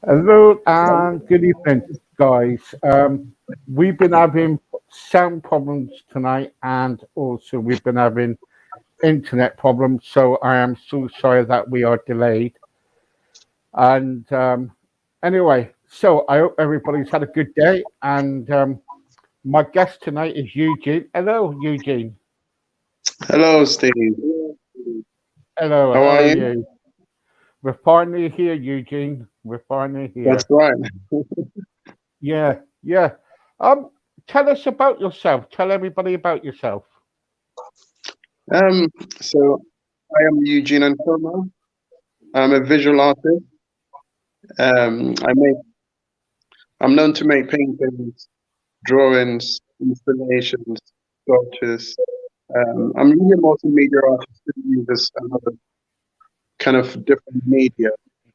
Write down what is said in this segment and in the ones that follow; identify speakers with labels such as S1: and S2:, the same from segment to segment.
S1: Hello and good evening, guys. We've been having sound problems tonight, and also we've been having internet problems. So I am so sorry that we are delayed. And anyway, so I hope everybody's had a good day. And my guest tonight is Eugene. Hello, Eugene.
S2: Hello, Steve.
S1: Hello,
S2: How
S1: how
S2: are
S1: are
S2: you?
S1: you? We're finally here, Eugene. We're finally
S2: That's
S1: here.
S2: right.
S1: Yeah, yeah. Um, Tell us about yourself. Tell everybody about yourself.
S2: So I am Eugene Ankomah. I'm a visual artist. I make. I'm known to make paintings, drawings, installations, sculptures. I'm really a multimedia artist who uses another kind of different media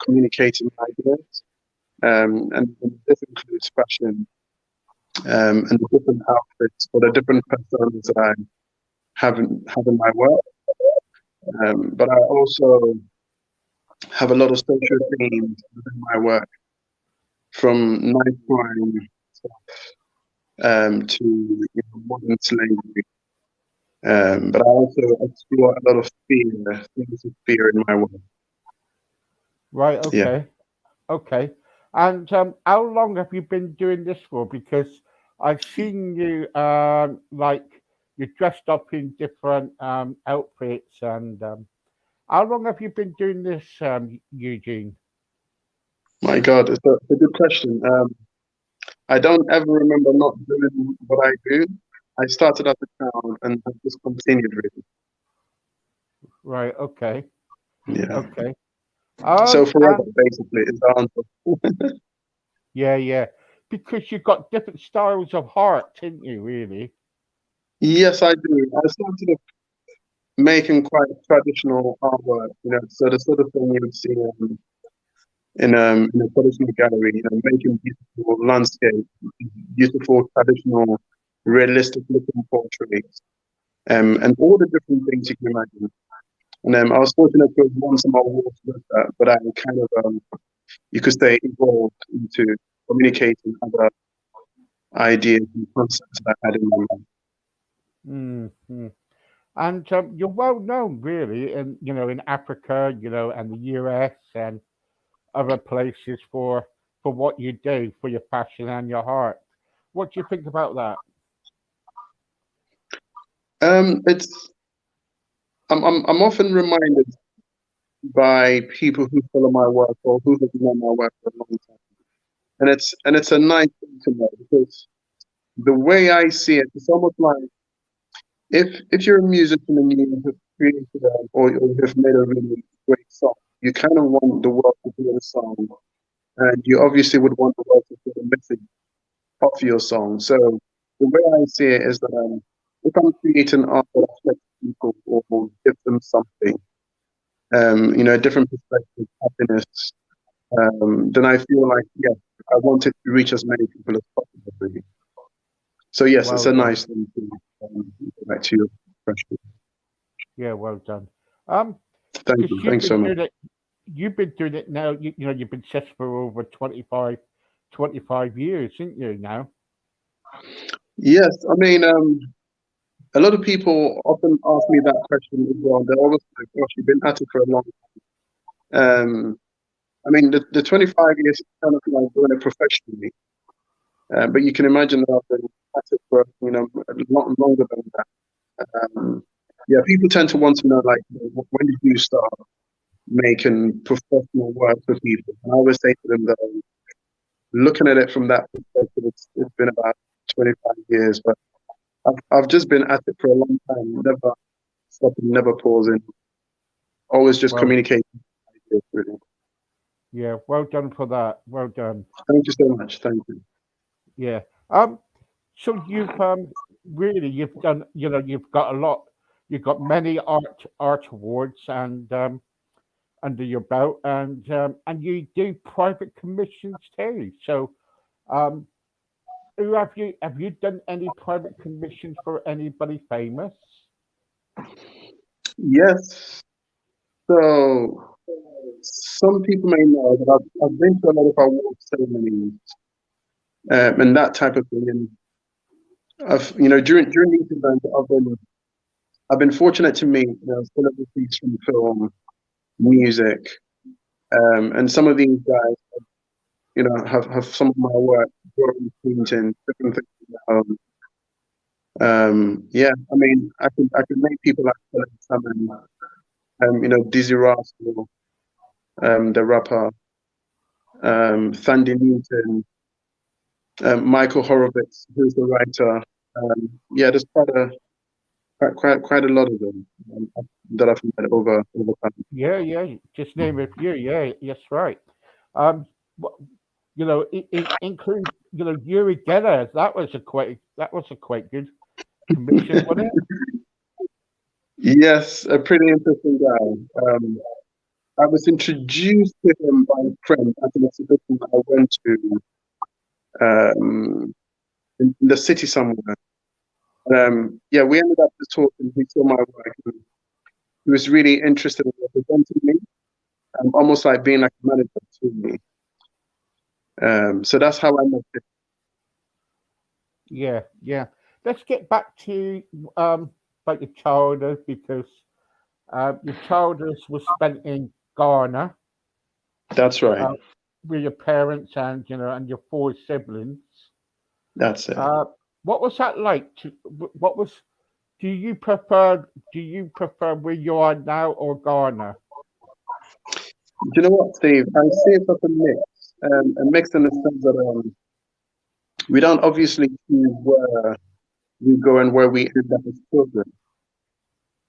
S2: communicating ideas. And this includes fashion, and the different outfits or the different personas that I have in my work. But I also have a lot of social themes within my work, from knife crime to modern slavery. But I also explore a lot of fear, things of fear in my work.
S1: Right,
S2: Yeah.
S1: okay. Okay. And how long have you been doing this for? Because I've seen you like you're dressed up in different outfits, and how long have you been doing this, Eugene?
S2: My God, it's a good question. I don't ever remember not doing what I do. I started as a child and have just continued really.
S1: Right, okay,
S2: Yeah.
S1: okay.
S2: So forever,
S1: And
S2: basically, is the answer.
S1: yeah, yeah, because you've got different styles of art, didn't you? Really?
S2: Yes, I do. I started off making quite traditional artwork, so the sort of thing you would see in a traditional gallery, making beautiful landscape, beautiful traditional, realistic looking portraits, and all the different things you can imagine. And I was fortunate to have won some awards with that, but I kind of, you could say, evolved into communicating other ideas and concepts that I had in my mind.
S1: Mm-hmm. And you're well known, really, in in Africa, and the US and other places for what you do, for your passion and your heart. What do you think about that?
S2: It's I'm often reminded by people who follow my work or who have known my work for a long time, and it's a nice thing to know because the way I see it, it's almost like if you're a musician and you have created or you have made a really great song, you kind of want the world to hear the song, and you obviously would want the world to hear the message of your song. So the way I see it is that if I'm creating art that affects people or gives them something, a different perspective, happiness, then I feel like, yeah, I want it to reach as many people as possible, really. So yes, it's
S1: Well
S2: a
S1: done.
S2: nice thing to go back to your question.
S1: Yeah, well done. Um,
S2: Thank
S1: because
S2: you. Thanks so much.
S1: you've been doing it now. You've been chess for over 25 years, haven't you? Now.
S2: Yes, I mean, a lot of people often ask me that question as well. They're always like, "Gosh, you've been at it for a long time." I mean, the 25 years is kind of like doing it professionally, but you can imagine that I've been at it for a lot longer than that. Yeah, people tend to want to know, like, when did you start making professional work for people? And I always say to them that looking at it from that perspective, it's been about 25 years, but I've just been at it for a long time, never stopping, never pausing, always just
S1: Well,
S2: communicating ideas, really.
S1: Yeah, well done for that. Well done.
S2: Thank you so much. Thank you.
S1: Yeah. So you've really you've done, you've got a lot, you've got many art awards and under your belt, and you do private commissions too. So um, who have you done any private commissions for anybody famous?
S2: Yes. So some people may know that I've been to a lot of award ceremonies and that type of thing. And during these events, I've been fortunate to meet celebrities from film, music, and some of these guys, have some of my work, drawing, painting, different things. Yeah, I mean, I could make people like Philip Salmon, Dizzy Rascal, the rapper, Sandy Newton, Michael Horowitz, who's the writer. Yeah, there's quite a lot of them that I've met over time.
S1: Yeah, yeah. Just name a few. Yeah, yes, right. Um, wh- it include Yuri Geller. That was a quite good commission, wasn't it?
S2: Yes, a pretty interesting guy. I was introduced to him by a friend at an exhibition that I went to in the city somewhere. Yeah, we ended up just talking. He saw my work. And he was really interested in representing me, almost like being like a manager to me. So that's how I met him.
S1: Yeah, yeah. Let's get back to like your childhood, because your childhood was spent in Ghana
S2: That's right.
S1: uh, with your parents and and your four siblings.
S2: That's it.
S1: Uh, what was that like? What was do you prefer where you are now or Ghana?
S2: Do you know what, Steve? I see it as a mix in the sense that we don't obviously choose where we go and where we end up as children.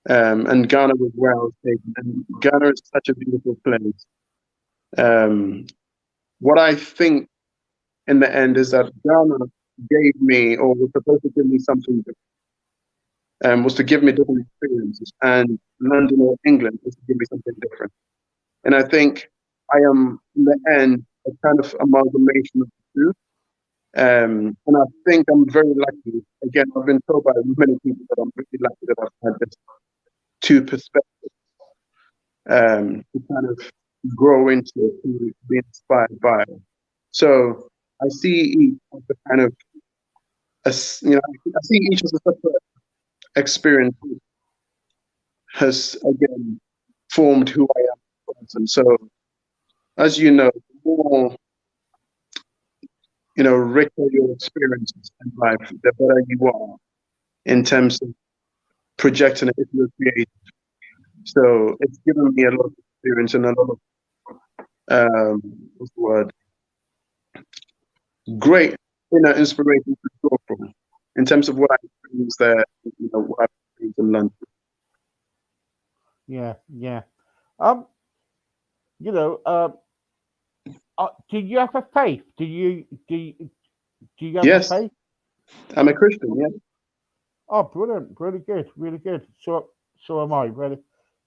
S2: And Ghana was where I was taken. And Ghana is such a beautiful place. Um, what I think in the end is that Ghana gave me, or was supposed to give me something different, was to give me different experiences. And London or England was to give me something different. And I think I am, in the end, a kind of amalgamation of the two. And I think I'm very lucky. Again, I've been told by many people that I'm really lucky that I've had this two perspectives to kind of grow into, to be inspired by. So I see each as a kind of, I see each as a separate experience has again formed who I am as a person. So as you know, the more richer your experiences in life, the better you are in terms of projecting it if you're creative. So it's given me a lot of experience and a lot of what's the word? Great inspiration to draw from in terms of what I experienced there, what I experienced in London.
S1: Yeah, yeah. Um, you know, do you have a faith? Do you have a
S2: Yes,
S1: faith?
S2: I'm a Christian. Yeah.
S1: Oh, brilliant, really good, really good. So am I. Really,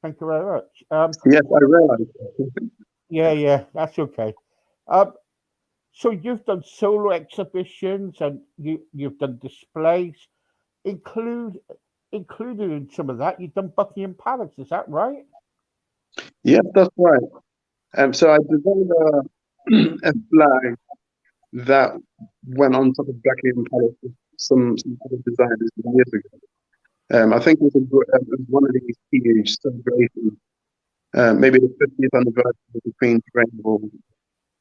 S1: thank you very much.
S2: Yes, I realize.
S1: Yeah, yeah, that's okay. Um, so you've done solo exhibitions and you've done displays, include included in some of that. You've done Buckingham Palace, is that right?
S2: Yes, that's right. So I designed a flag that went on top of Buckingham Palace with some other designers years ago. I think it was one of these huge celebrations, maybe the 50th anniversary of the Queen's reign, or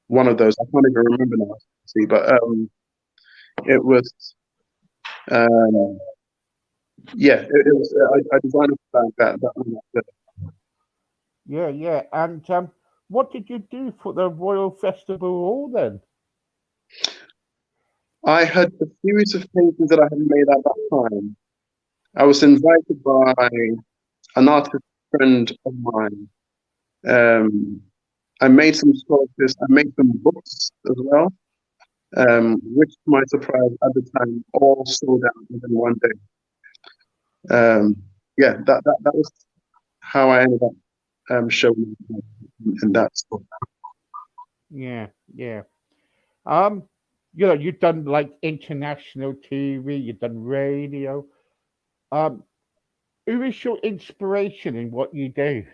S2: one of those. I can't even remember now, see, but it was, um, yeah, it was. I designed a flag that went up there.
S1: Yeah, yeah. And what did you do for the Royal Festival Hall then?
S2: I had a series of paintings that I had made at that time. I was invited by an artist friend of mine. Um, I made some sculptures. I made some books as well, which, to my surprise, at the time, all sold out within one day. Yeah, that was how I ended up showing in that store.
S1: Yeah, yeah. Um, you've done like international TV, you've done radio. Um, who is your inspiration in what you do?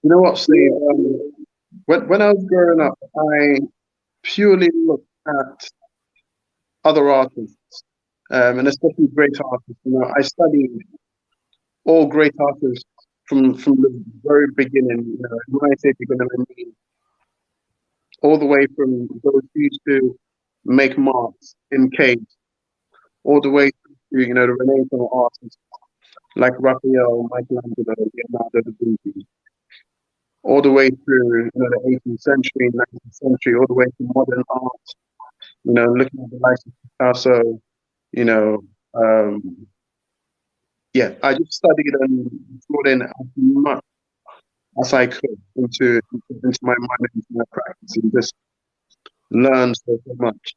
S2: You know what, Steve? When I was growing up, I purely looked at other artists, and especially great artists. You know, I studied all great artists from the very beginning. You know, when I say beginning, I mean all the way from those who used to make marks in caves, all the way through, you know, the Renaissance artists like Raphael, Michelangelo, Leonardo da Vinci, all the way through, you know, the 18th century, 19th century, all the way to modern art. You know, looking at the likes of Picasso, you know, um, yeah, I just studied and brought in as much as I could into my mind, into my practice, and just learned so much.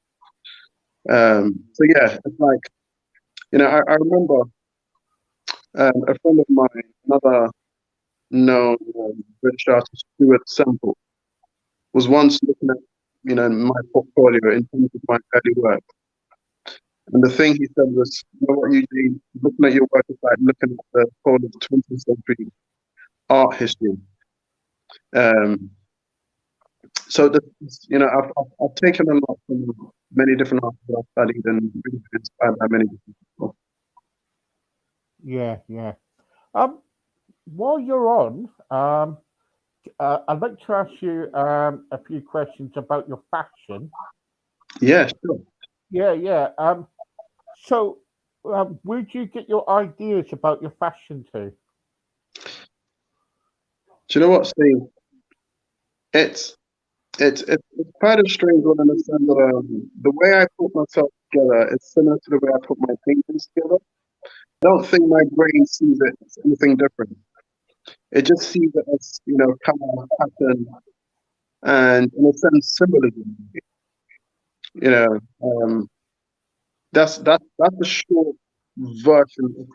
S2: So yeah, it's like, you know, I remember a friend of mine, another known British artist, Stuart Semple, was once looking at, you know, my portfolio in terms of my early work. And the thing he said was, you know what, Eugene, looking at your work is like looking at the whole of 20th century art history. Um, so, you know, I've taken a lot from many different artists that I've studied and really been inspired by many different people.
S1: Yeah, yeah. While you're on, I'd like to ask you a few questions about your fashion.
S2: Yeah, sure.
S1: Yeah, yeah. So, where do you get your ideas about your fashion to?
S2: Do you know what, Steve? It's it's quite a strange one in the sense that the way I put myself together is similar to the way I put my paintings together. I don't think my brain sees it as anything different. It just sees it as, you know, color, pattern, and in a sense, symbolism. You know, that's a short version of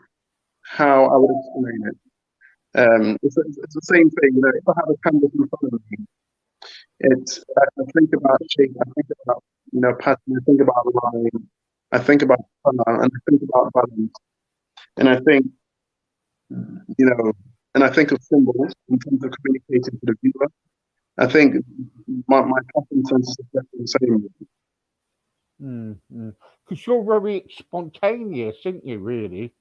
S2: how I would explain it. It's the same thing. You know, if I have a canvas in front of me, I think about shape, I think about, you know, pattern, I think about line, I think about color, and I think about balance, and I think, you know, and I think of symbols in terms of communicating to the viewer. I think my pattern sense is exactly the same.
S1: Because you're very spontaneous, aren't you? Really?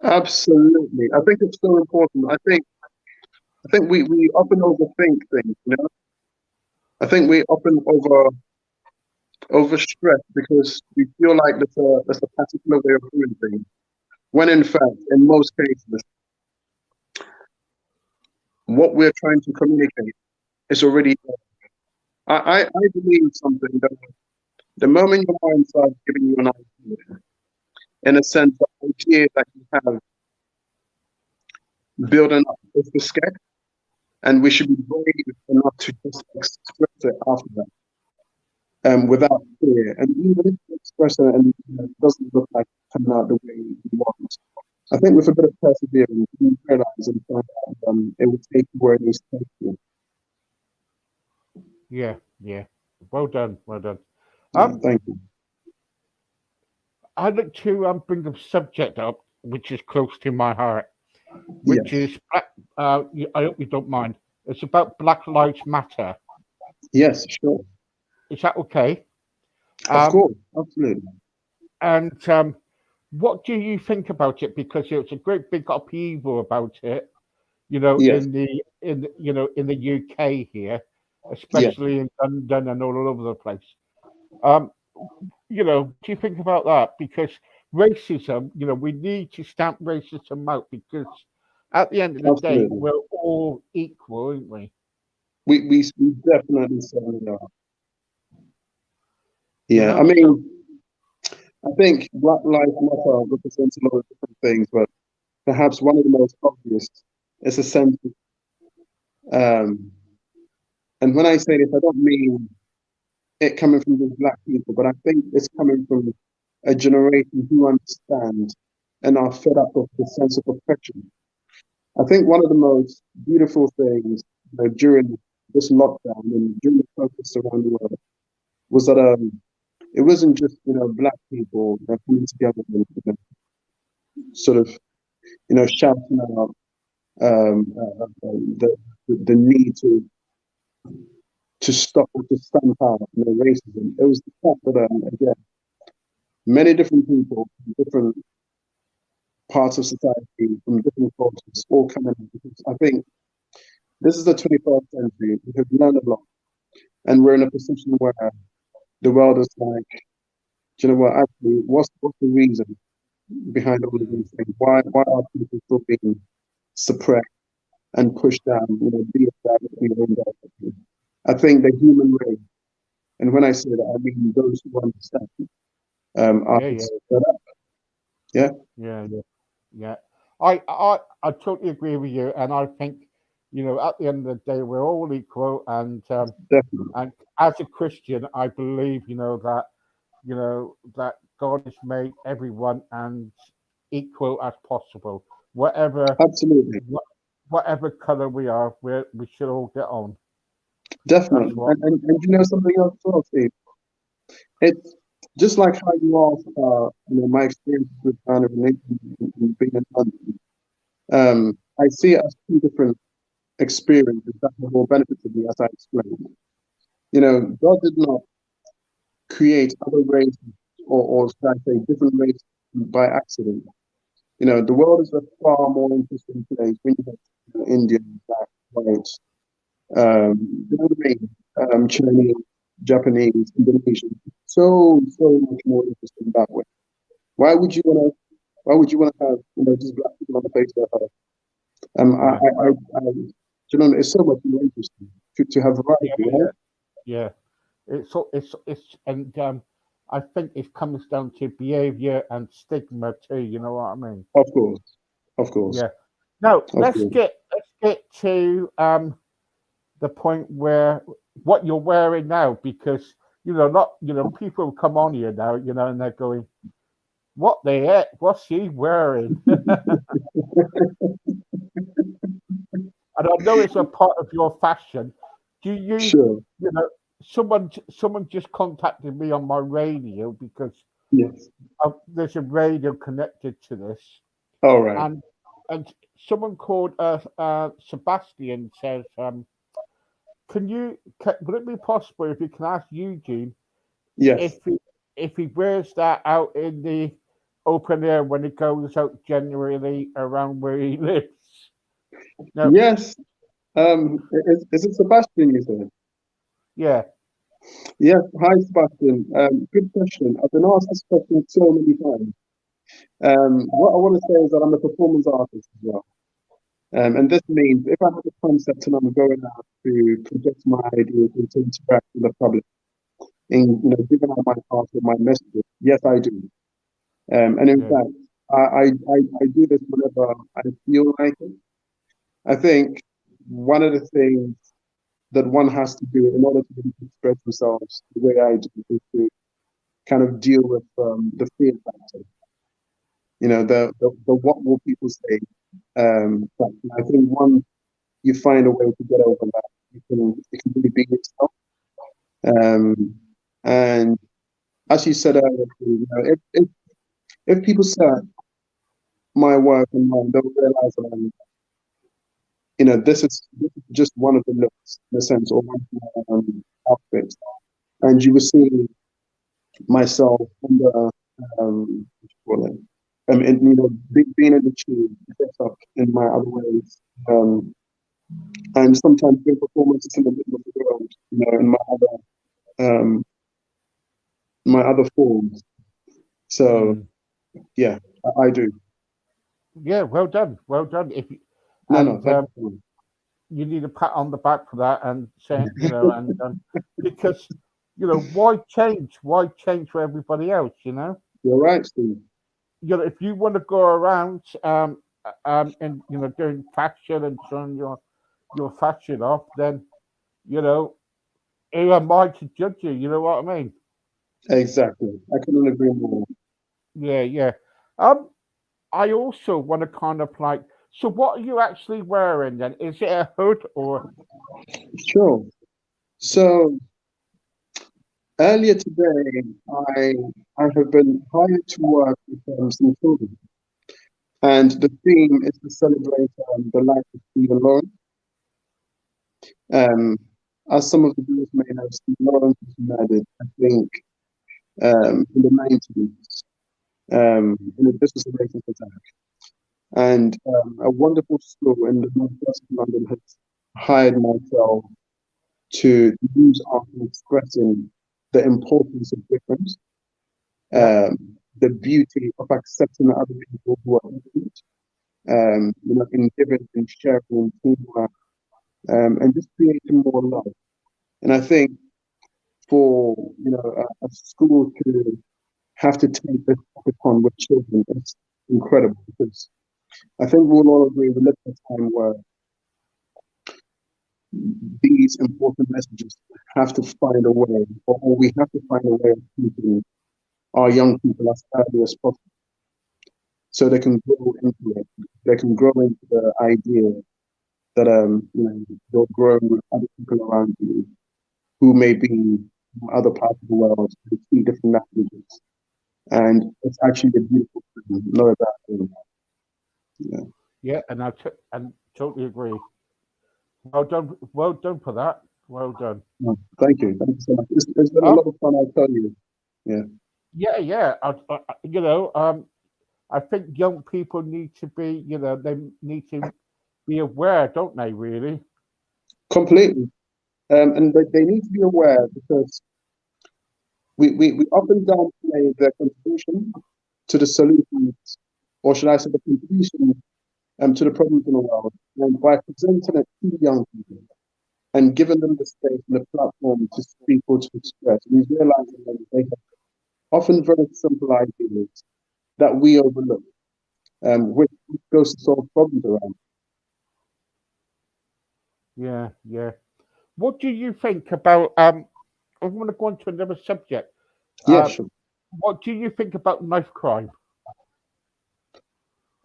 S2: Absolutely, I think it's so important. I think we often overthink things. You know, I think we often overstress because we feel like there's a particular way of doing things. When in fact, in most cases, what we're trying to communicate is already there. I believe something that the moment your mind starts giving you an idea, in a sense, the idea that you have building up is the sketch, and we should be brave enough to just express it after that, without fear. And even if you express it and, you know, it doesn't look like it's coming out the way you want, I think with a bit of perseverance, you realize and find out it will take you where it needs to take you.
S1: Yeah, yeah. Well done, well done.
S2: Yeah,
S1: Um,
S2: thank you.
S1: I'd like to bring a subject up which is close to my heart, which
S2: Yes,
S1: is I hope you don't mind. It's about Black Lives Matter.
S2: yes, sure.
S1: Is that okay?
S2: Of
S1: Um,
S2: course, absolutely.
S1: and what do you think about it? Because there was a great big upheaval about it,
S2: Yes,
S1: in the UK here,
S2: yes,
S1: especially in London and all over the place. Um, what do you think about that? Because racism, we need to stamp racism out because at the end of the day,
S2: absolutely.
S1: we're all equal, aren't we?
S2: We definitely certainly are.
S1: You
S2: Yeah, I
S1: know, so
S2: mean, I think Black Lives Matter represents a lot of different things, but perhaps one of the most obvious is a sense of um, And when I say this, I don't mean it coming from just black people, but I think it's coming from a generation who understand and are fed up of the sense of oppression. I think one of the most beautiful things, during this lockdown and during the protests around the world was that it wasn't just black people coming together and sort of shouting out the need to stop or to stamp out racism. It was the fact that again, many different people from different parts of society, from different cultures, all coming in. Because I think this is the 21st century. We have learned a lot, and we're in a position where the world is like, do you know what? Actually, what's the reason behind all of these things? Why are people still being suppressed and pushed down? Be it directly or indirectly. I think the human race, and when I say that, I mean those who understand, are set up. Yeah.
S1: Yeah. I totally agree with you, and I think at the end of the day we're all equal, and
S2: Definitely.
S1: and as a Christian, I believe that God has made everyone and equal as possible, whatever
S2: Absolutely.
S1: whatever color we are, we should all get on. That's
S2: Definitely.
S1: what.
S2: And something else as well, Steve? It's just like how you asked about, my experience with kind of and being in London. I see it as two different experiences that have all benefited me, as I explained. God did not create other races or should I say different races by accident. The world is a far more interesting place when you have Indian, black, white, you know what I mean? Chinese, Japanese, Indonesian. So much more interesting that way. Why would you wanna? Why would you wanna have just black people on the face of the earth?
S1: Yeah.
S2: It's so much more interesting to have variety,
S1: Yeah.
S2: right?
S1: Yeah. It's and I think it comes down to behavior and stigma too. You know what I mean?
S2: Of course, of course,
S1: Yeah. Now
S2: of course.
S1: let's get to the point where what you're wearing now, because not people come on here now, and they're going, "What the heck? What's he wearing?" And I know it's a part of your fashion. Do you,
S2: Sure.
S1: you know, someone just contacted me on my radio because
S2: Yes.
S1: there's a radio connected to this,
S2: All right.
S1: and someone called Sebastian says, would it be possible if you can ask Eugene
S2: Yes.
S1: if he wears that out in the open air when he goes out generally around where he lives? No,
S2: Yes. Is it Sebastian you said?
S1: yeah,
S2: Yes. Hi, Sebastian. Good question. I've been asked this question so many times. What I want to say is that I'm a performance artist as well. And this means if I have a concept and I'm going out to project my ideas and to interact with the public in giving out my art or my messages, yes, I do. And in
S1: yeah,
S2: fact, I do this whenever I feel like it. I think one of the things that one has to do in order to really express themselves the way I do is to kind of deal with the fear factor. The what will people say? But I think once you find a way to get over that, you can really be yourself. Um, and as you said earlier, if people search my work online, they'll realize that this is just one of the looks in a sense, or one of the outfits, and you will see myself under what you call it, and being in the tube, dress up in my other ways, and sometimes doing performances in the middle of the road, in um, my other forms. So
S1: mm.
S2: yeah, I do.
S1: Yeah. Well done, well done.
S2: No, no,
S1: And
S2: thank you.
S1: you need a pat on the back for that, and say, and because why change? Why change for everybody else?
S2: You're right, Steve.
S1: If you want to go around and doing fashion and showing your fashion off, then you know, who am I to judge you? You know what I mean?
S2: Exactly. I couldn't agree more.
S1: Yeah, yeah. Um, I also want to kind of like. So, what are you actually wearing then? Is it a hood or?
S2: Sure. So earlier today, I I have been hired to work with some children, and the theme is to celebrate the life of Stephen Lawrence. Um, as some of the viewers may know, Stephen Lawrence was murdered, I think, in the 90s. This was a racist attack. And a wonderful school in the northwest of London has hired myself to use art in expressing the importance of difference,
S1: Yeah,
S2: the beauty of accepting other people who are different, in giving and sharing and teamwork, and just creating more love. And I think for a school to have to take this topic on with children is incredible because I think we'll all agree we live in a time where these important messages have to find a way, or we have to find a way of keeping our young people as early as possible so they can grow into it. They can grow into the idea that they'll grow with other people around you who may be from other parts of the world who speak different languages. And it's actually a beautiful thing, not a bad thing. Yeah.
S1: yeah, and totally agree. Well done for that. Well done.
S2: No, thank you so much. It's been a
S1: Um,
S2: lot of fun, I'll tell you. Yeah,
S1: yeah, yeah. I think young people need to be, they need to be aware, don't they? Really?
S2: completely. And they need to be aware because we often downplay their contribution to the solutions, or should I say, the contribution to the problems in the world. And by presenting it to young people and giving them the space and the platform to speak or to express, we realize that they have often very simple ideas that we overlook, which goes to solve problems around.
S1: Yeah, yeah. What do you think about? I want to go on to another subject.
S2: Yeah,
S1: Uh,
S2: sure.
S1: what do you think about knife crime?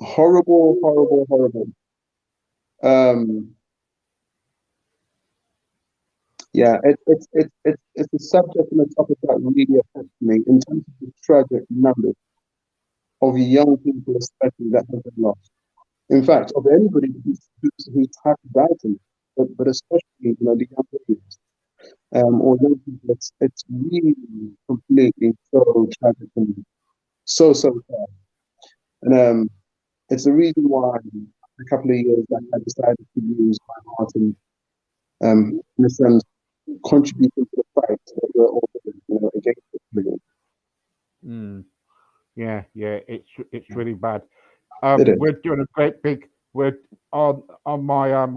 S2: Horrible, horrible, horrible. Um, yeah, it's a subject and a topic that really affects me in terms of the tragic numbers of young people, especially that have been lost. In fact, of anybody who's had to die to it, but especially the young ladies or young people, it's really completely so tragic and so sad. And it's the reason why a couple of years back I decided to use my art and in a sense contributing to the fight that we're all doing, against it.
S1: Mm, yeah, yeah. It's really bad.
S2: It is.
S1: We're doing a great big. We're on my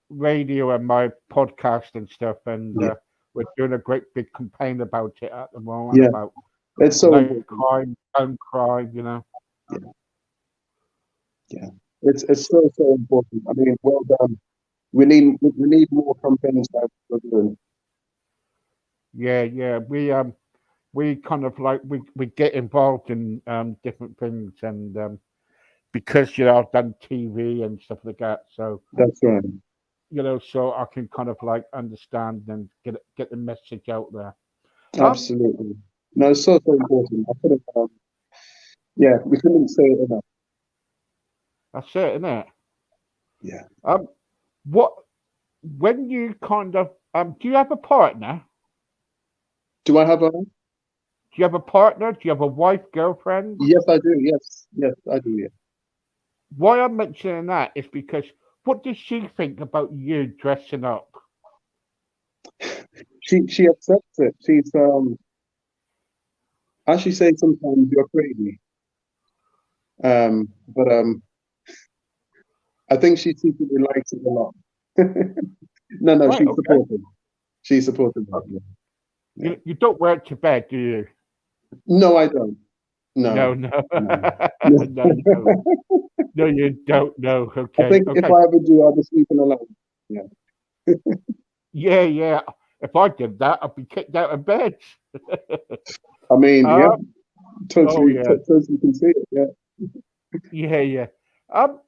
S1: radio and my podcast and stuff, and
S2: Yeah,
S1: we're doing a great big campaign about it at the moment
S2: yeah.
S1: about
S2: It's so
S1: knife
S2: important.
S1: crime, gun crime.
S2: Yeah, yeah. It's so important. I mean, well done. We need more campaigns like we're doing.
S1: Yeah, yeah. We kind of like we get involved in different things, and because I've done TV and stuff like that, so
S2: That's right.
S1: so I can kind of like understand and get the message out there. Um,
S2: Absolutely. No, it's so important. I couldn't. Yeah, we couldn't say it enough.
S1: that's it, isn't it?
S2: Yeah.
S1: Um, what when you kind of do you have a partner?
S2: Do I have a?
S1: Do you have a partner? Do you have a wife, girlfriend?
S2: Yes, I do. Yes, I do. Yeah.
S1: Why I'm mentioning that is because what does she think about you dressing up?
S2: She accepts it. She's as she says sometimes you're crazy. But I think she secretly likes it a lot. No,
S1: Right,
S2: she's
S1: okay.
S2: supportive. She's supportive of it. Yeah.
S1: You don't wear it to bed, do you?
S2: No, I don't.
S1: No,
S2: No,
S1: no,
S2: no.
S1: no, you don't. No, you don't. No.
S2: I
S1: Okay,
S2: think if
S1: okay.
S2: I ever do, I'll be sleeping alone. Yeah.
S1: Yeah. If I did that, I'd be kicked out of bed.
S2: I mean, yeah,
S1: Uh, oh yeah,
S2: totally can see it. Yeah.
S1: yeah. Um,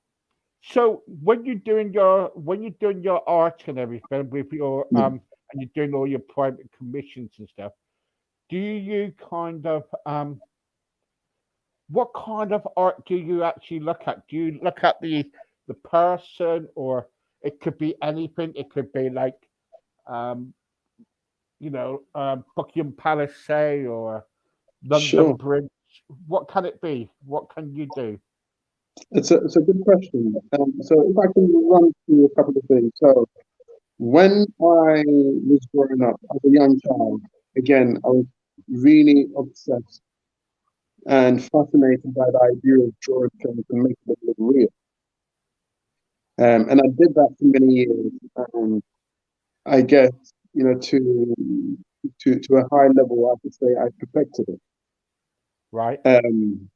S1: so when you're doing your art and everything with your
S2: Mm.
S1: and you're doing all your private commissions and stuff, do you kind of what kind of art do you actually look at? Do you look at the person, or it could be anything? It could be like um, Buckingham Palace, say, or London
S2: Sure.
S1: Bridge. What can it be? What can you do?
S2: It's a good question. So if I can run through a couple of things. So when I was growing up as a young child, again, I was really obsessed and fascinated by the idea of drawing things and making them look real. And I did that for many years. And I guess, to a high level, I could say I perfected it.
S1: Right?
S2: Um,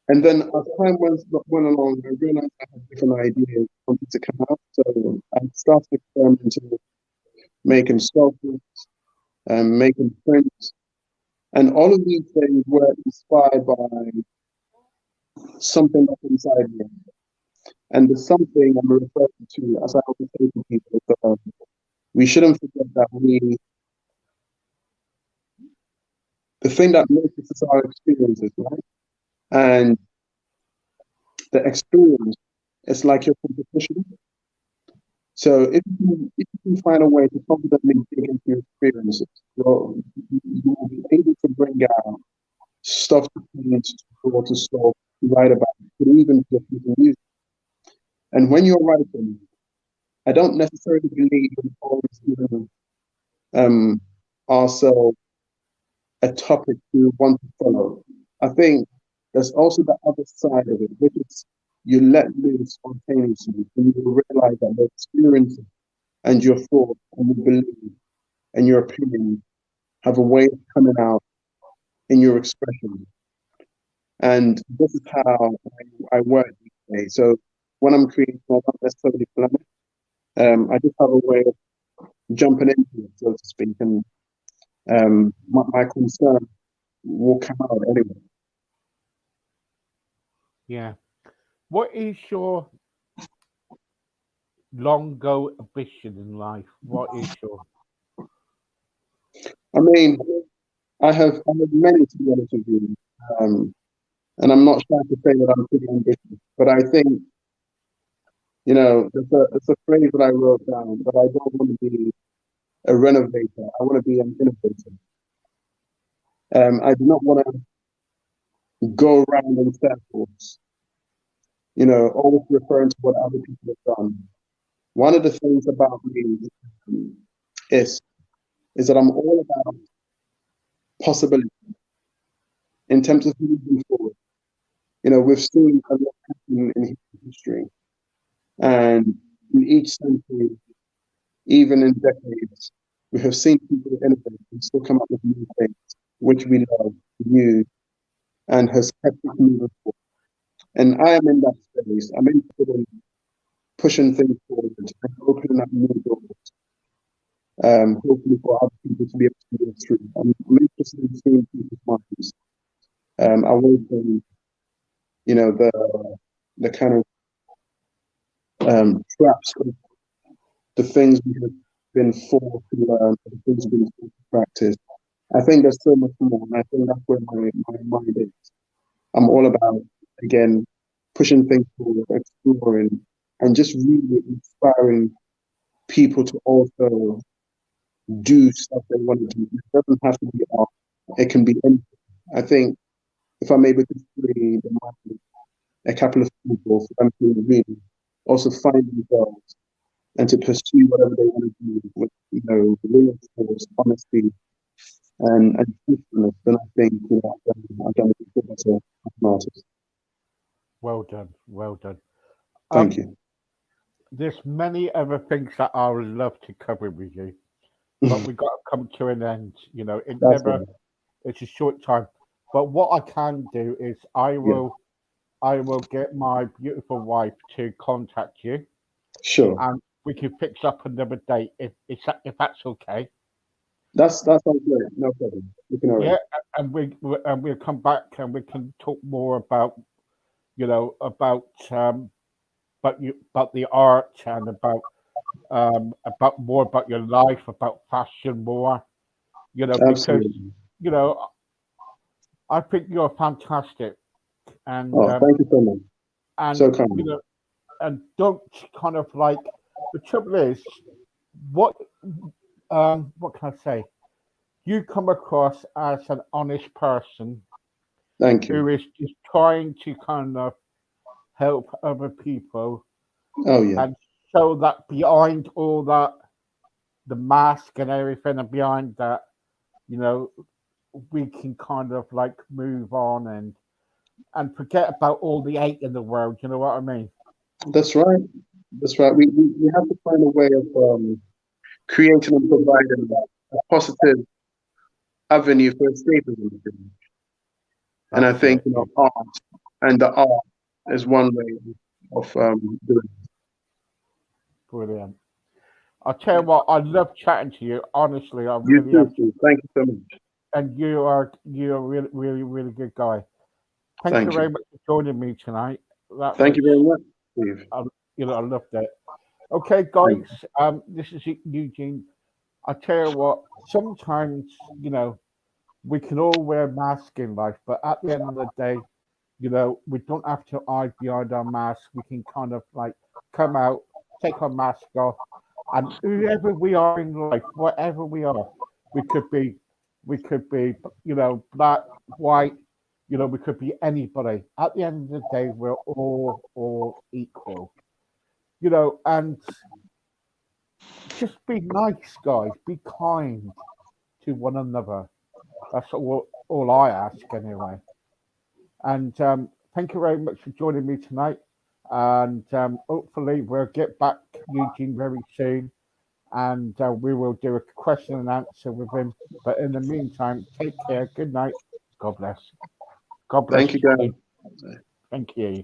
S2: and then as time went along, I realized I had different ideas I wanted to come out. So I started experimenting with making sculptures and making prints. And all of these things were inspired by something that's inside me. And the something I'm referring to, as I always say to people, is that we shouldn't forget that the thing that makes us is our experiences, right? And the experience is like your competition. So if you can find a way to confidently dig into your experiences, you will be able to bring out stuff to paint, to draw, to solve, to write about, but even to music. And when you're writing, I don't necessarily believe in always giving um, ourselves a topic we want to follow. I think there's also the other side of it, which is you let loose spontaneously and you realize that the experiences and your thoughts and your belief and your opinion have a way of coming out in your expression. And this is how I work these days. So when I'm creating, I don't necessarily plan it. I just have a way of jumping into it, so to speak, and my concern will come out anyway.
S1: Yeah. What is your long go ambition in life? What is your
S2: I mean, I have many to be honest with you, um, and I'm not shy to say that I'm pretty ambitious. But I think it's a phrase that I wrote down that I don't want to be a renovator. I want to be an innovator. I do not want to go around in circles, always referring to what other people have done. One of the things about me um, is is that I'm all about possibility in terms of moving forward. We've seen a lot happen in history, and in each century, even in decades, we have seen people innovate and still come up with new things, which we love, new, and has kept us moving forward. And I am in that space. I'm interested in pushing things forward and opening up new doors, hopefully for other people to be able to move through. I'm interested in seeing people's minds away from, the kind of traps of the things we have been forced to learn, the things we've been forced to practice. I think there's so much more, and I think that's where my mind is. I'm all about, again, pushing things forward, exploring, and just really inspiring people to also do stuff they want to do. It doesn't have to be art. It can be anything. I think if I'm able to free the mind, a couple of people for them to really also find themselves and to pursue whatever they want to do with, real force, honesty, and truthfulness, then I think, I've done a good as an artist.
S1: well done? Well done.
S2: Thank
S1: Um,
S2: you.
S1: there's many other things that I would love to cover with you, but we got to come to an end. It
S2: That's
S1: never.
S2: right.
S1: It's a short time. But what I can do is I
S2: Yeah,
S1: will I will get my beautiful wife to contact you,
S2: sure.
S1: and we can fix up another date if that's okay.
S2: That sounds great. No problem. We can
S1: Yeah,
S2: arrange.
S1: and we'll come back and we can talk more about about the art and about more about your life, about fashion more. Because
S2: Absolutely.
S1: you know I think you're fantastic, and
S2: Oh, thank you so much. So
S1: and
S2: kind.
S1: and don't kind of like the trouble is what what can I say? You come across as an honest person
S2: Thank you.
S1: who is just trying to kind of help other people
S2: Oh yeah.
S1: and show that behind all that, the mask and everything, and behind that, you know, we can kind of like move on and forget about all the hate in the world. You know what I mean?
S2: That's right. That's right. We have to find a way of creating and providing a positive avenue for escapism. And I
S1: That's
S2: think
S1: it. Yeah,
S2: art and the art is one way of doing
S1: brilliant. I'll tell you what, I love chatting to you. Honestly, I
S2: it. You
S1: really
S2: too,
S1: have.
S2: Steve. Thank you so much.
S1: And you're a really, really, really good guy. Thank you
S2: Thank
S1: very
S2: you.
S1: much for joining me tonight. That
S2: Thank
S1: was,
S2: you very much, Steve.
S1: I, I loved it. Okay,
S2: Thank
S1: guys,
S2: you.
S1: this is Eugene. I tell you what, sometimes we can all wear masks in life, but at the end of the day, we don't have to hide behind our masks. We can kind of like come out, take our mask off, and whoever we are in life, whatever we are, we could be, we could be, black, white, we could be anybody. At the end of the day, we're all equal, and just be nice, guys. Be kind to one another. That's all I ask anyway. And thank you very much for joining me tonight. And hopefully we'll get back Eugene very soon, and we will do a question and answer with him. But in the meantime, take care. Good night. God bless. God bless
S2: Thank you,
S1: you.
S2: guys.
S1: Thank you.